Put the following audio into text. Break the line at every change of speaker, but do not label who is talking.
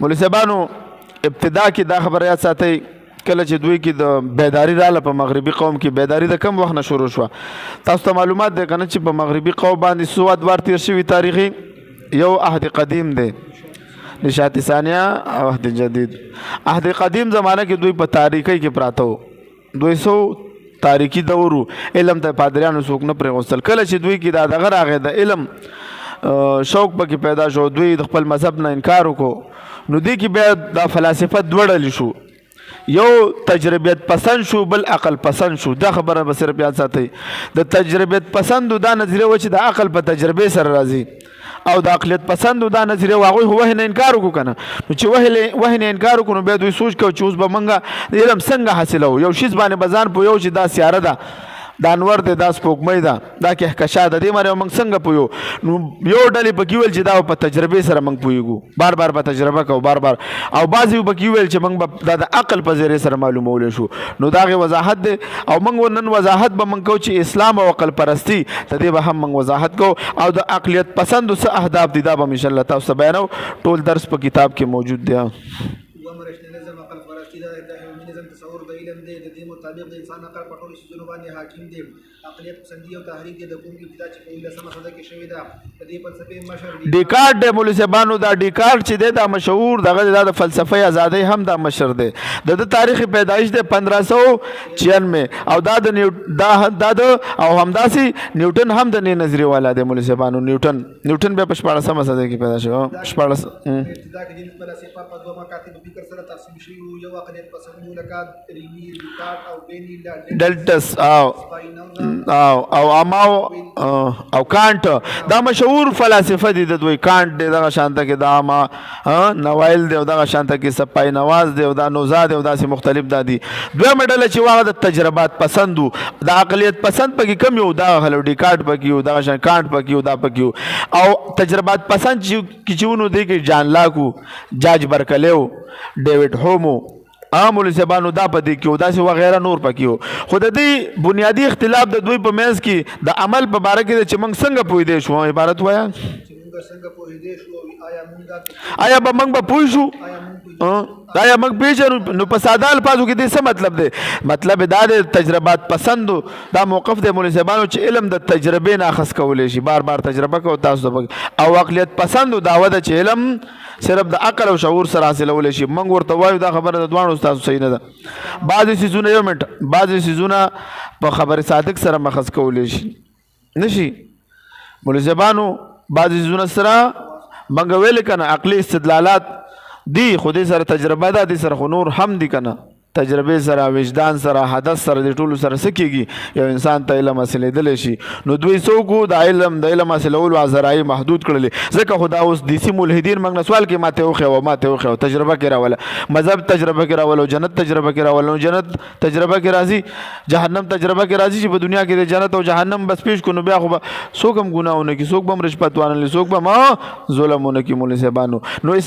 مولوی صاحبانو ابتدا کې دا خبره یاد ساتئ کله چې دوی کې د بیداری رااله په مغربي قوم کې بیداری د کم وخت نه شروع شوه تاسو ته معلومات دی که نه چې په مغربي قوم باندې څو ادوار تیر شوي تاریخي یو عهد قدیم دی نشاط ثانیه او عهد جدید عهد قدیم زمانه کې دوی په تاریکی کې پراته وو دوی سو تاریکی دور علم ته پادریانو څوک نه پرېغوستل کله چې دوی کې دا دغه راغی د علم شوق پکې پیدا شو دوی د خپل مذهب نه انکار وکړو نو دې کې بیا دا فلاسفه دوه ډلې شو یو تجربیت پسند شو بل عقل پسند شو دا خبره به صرف یاد ساتئ د تجربیت پسندو دا نظریه و چې د عقل په تجربې سره راځي او د عقلیت پسندو دا نظریه و هغوی خو وحی نه انکار وکړو که نه نو چې وحی نه انکار وکړو نو بیا دوی سوچ کوو چې اوس به موږ د علم څنګه حاصلوو یو شیز باندې به ځان پوهیو چې دا سیاره ده دا انور دی دا سپوږمۍ ده دا کهکشا ده دې باندې موږ څنګه پوهیو نو یو ډلې پکې ویل چې دا په تجربې سره موږ پوهیږو بار بار به تجربه کوو بار بار او بعضې پکې ویل چې موږ به دا د عقل په ذریعې سره معلومولی شو نو د هغې وضاحت دی او موږ نن وضاحت به موږ کوو چې اسلام او عقل پرستي د دې به هم موږ وضاحت کوو او د عقلیت پسندو څه اهداف دي دا به انشاءالله تاسو ته بیانو ټول درس په کتاب کې موجود دی
تصور د علم دی د دې مطابق د انسان عقل په ټولو څیزونو باندې حاکم دی عقلیت پسندي او تحریک دی د کوم ابتدا چې په 19مه صده کې شوې ده د دې فلسفې مشر
ډیکارت دی مولوي صاحبانو دا ډیکارت چې دی دا مشهور دغه دا د فلسفې ازادۍ هم دا مشر دی د تاریخ پیدایش دی 1596 او دا د او همداسې نیوټن هم د نه نظریه والا دی مولوي صاحبانو نیوټن بیا په 14مه صده کې پیدا شو 14
ابتدا کې د فلسفه په دوه مکاتب فکر سره تقسیم شوي یو عقلیت پسندو لکه رینی ډیکارت او بینی
ډلټس او اماو او کانت دا مشهور فلسفه دي د دوی کانت دی دغه شانته کې دا اما نوایل دی او دغه شانته کې سپای نواز دی او دا نوزا دی او داسې مختلف دا دي دویمه ډله چې واغه د تجربات پسندو د عقلیت پسند پکې کم یو دا هلو ډیکارت پکې یو دغه شان کانت پکې یو دا پکې او تجربات پسند چې ونه دی کې جان لاکو جاج برکلیو ډیوډ هومو مولوي صاحبانو دا پدې کې داسې وغیره نور پکې وو خو د دې بنیادي اختلاف د دوی په منځ کې د عمل په باره کې چې موږ څنګه پوهېدی شو عبارت وایه آیا به موږ به پوه شو آیا موږ پېژنو نو په ساده الفاظو کې دې څه مطلب دی مطلب دا دی تجربات پسندو دا موقف دی مولوي صاحبانو چې علم د تجربې نه اخذ کولی شي بار بار تجربه کوو تاسو او عقلیت پسندو دعوه ده چې علم صرف د عقل او شعور سره حاصلولی شي موږ ورته وایو دا خبره د دواړو ستاسو صحیح نه ده بعضې څیزونه یو منټ بعضې څیزونه په خبر صادق سره مخص کولی شي نشي مولوي صاحبانو بعضې څیزونه سره موږ ویلې که نه عقلي استدلالات دی خو دې سره تجربه ده دې سره خو نور هم دي که نه تجربې سره وجدان سره حدث سره د ټولو سره څه کېږي یو انسان ته علم حاصلېدلی شي نو دوی څوک د علم حاصلولو ذرایع محدود کړلې ځکه خو دا اوس دیسي ملحدین موږ نه سوال کې ماته وښیوه تجربه کې راوله مذهب تجربه کې راوله جنت تجربه کې راوله نو جنت تجربه کې راځي جهنم تجربه کې راځي چې په دنیا کې د جنت او جهنم بس پیش کو نو بیا خو به څوک هم ګناه ونه کړي څوک به هم رشوت وانه لي څوک به ظلم ونه کړي مولوي صاحبانو نو